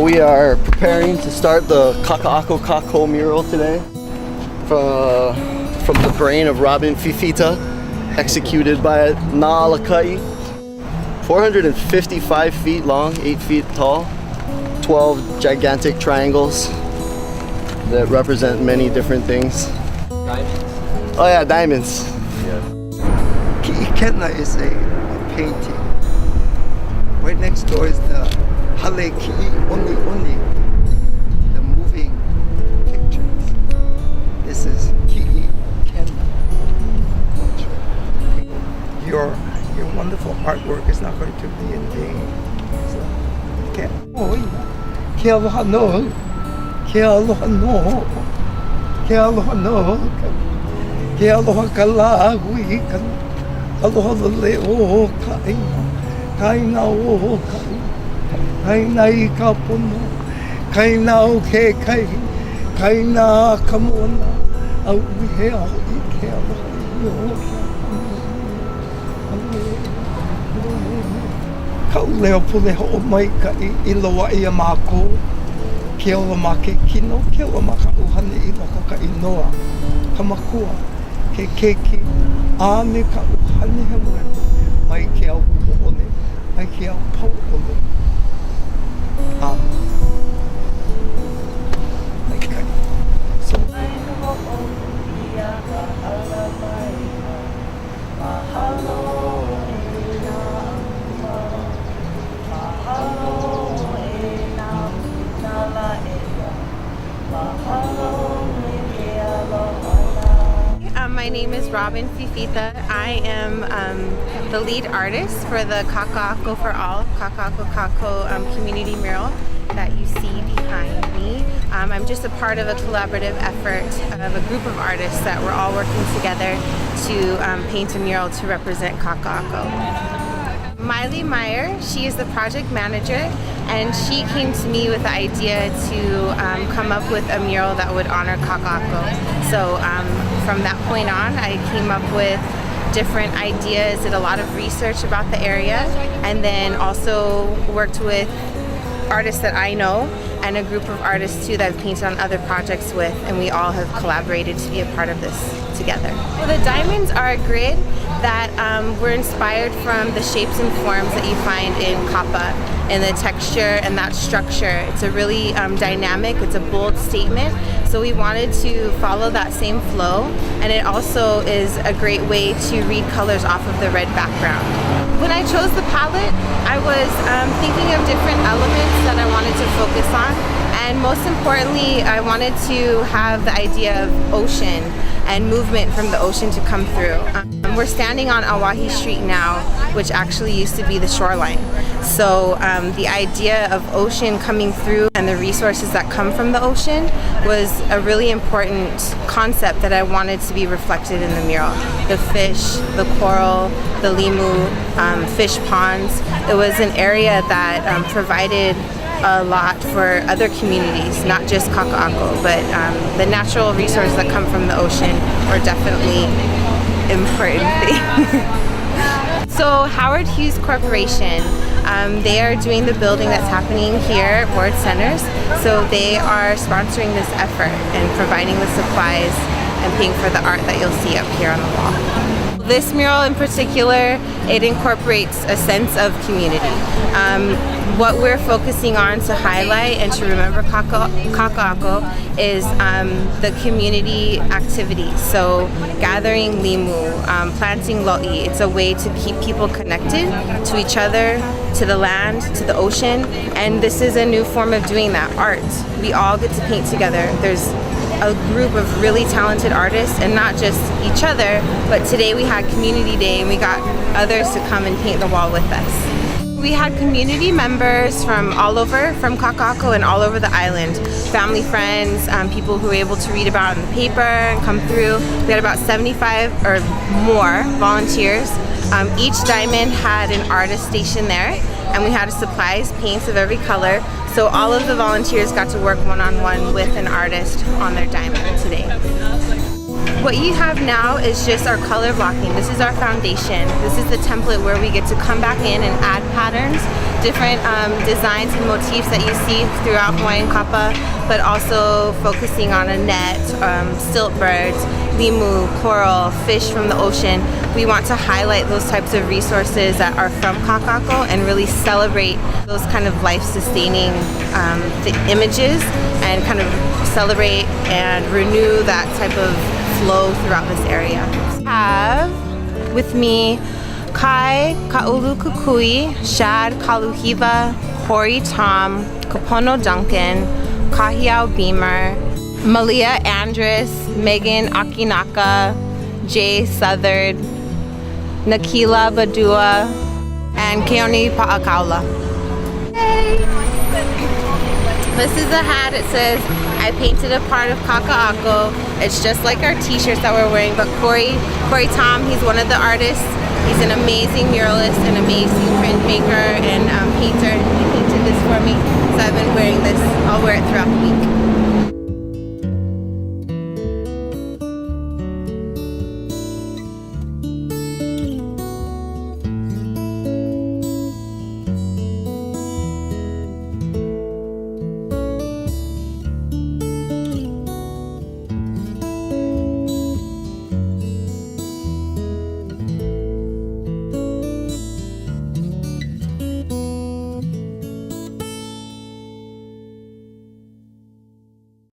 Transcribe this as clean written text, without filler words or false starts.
We are preparing to start the Kaka'ako Kakou Mural today from the brain of Robin Fifita, executed by Na'alakai. 455 feet long, 8 feet tall, 12 gigantic triangles that represent many different things. Diamonds? Oh yeah, diamonds. Yeah. Ki'ikena is a painting. Right next door is the Hale Ki'i Oni, the moving pictures. This is Ki'ikena. Your wonderful artwork is not going to be in vain. So, ke aloha no, ke aloha no, ke aloha no, ke aloha ka la hui ka aloha le o kaina o kaina I ka pono, kaina o ke kaina ka mona, au he a I ke aloha I o Kau leo pule ho mai ka I loa I a mākou. Ke ola ma ke kino, ke ola ma ka uhane I loko ka inoa. Ka makua, ke keiki, a me ka uhane he moe. Mai ke au ole, mai ke au pau ole. Mai kai. So. My name is Robin Fifita. I am the lead artist for the Kaka'ako For All Kaka'ako Kakou community mural that you see behind me. I'm just a part of a collaborative effort of a group of artists that we're all working together to paint a mural to represent Kaka'ako. Miley Meyer, she is the project manager, and she came to me with the idea to come up with a mural that would honor Kaka'ako. So from that point on, I came up with different ideas, did a lot of research about the area, and then also worked with artists that I know and a group of artists too that I've painted on other projects with, and we all have collaborated to be a part of this together. Well, the diamonds are a grid that were inspired from the shapes and forms that you find in kappa, and the texture and that structure. It's a really dynamic, it's a bold statement, so we wanted to follow that same flow, and it also is a great way to read colors off of the red background. When I chose the palette, I was thinking of different elements that I wanted to focus on, and most importantly, I wanted to have the idea of ocean and movement from the ocean to come through. We're standing on Auahi Street now, which actually used to be the shoreline. So the idea of ocean coming through and the resources that come from the ocean was a really important concept that I wanted to be reflected in the mural. The fish, the coral, the limu, fish ponds. It was an area that provided a lot for other communities, not just Kaka'ako, but the natural resources that come from the ocean were definitely important thing. So Howard Hughes Corporation, they are doing the building that's happening here at Ward Centers, so they are sponsoring this effort and providing the supplies and paying for the art that you'll see up here on the wall. This mural in particular, it incorporates a sense of community. What we're focusing on to highlight and to remember Kaka'ako is the community activities. So gathering limu, planting lo'i, it's a way to keep people connected to each other, to the land, to the ocean, and this is a new form of doing that, art. We all get to paint together. There's a group of really talented artists, and not just each other, but today we had Community Day and we got others to come and paint the wall with us. We had community members from all over, from Kaka'ako and all over the island. Family, friends, people who were able to read about it in the paper and come through. We had about 75 or more volunteers. Each diamond had an artist stationed there, and we had supplies, paints of every color. So all of the volunteers got to work one-on-one with an artist on their diamond today. What you have now is just our color blocking. This is our foundation. This is the template where we get to come back in and add patterns different designs and motifs that you see throughout Hawaiian kapa, but also focusing on a net, stilt birds, limu, coral, fish from the ocean. We want to highlight those types of resources that are from Kaka'ako and really celebrate those kind of life-sustaining images and kind of celebrate and renew that type of flow throughout this area. I have with me Kai Kaulu Kukui, Shad Kaluhiva, Corey Tom, Kapono Duncan, Kahiao Beamer, Malia Andrus, Megan Akinaka, Jay Southard, Nakila Badua, and Keone Pa'akaula. Hey! This is a hat. It says, I painted a part of Kaka'ako. It's just like our t-shirts that we're wearing, but Corey Tom, he's one of the artists. He's an amazing muralist, an amazing printmaker and painter. He painted this for me, so I've been wearing this. I'll wear it throughout the week.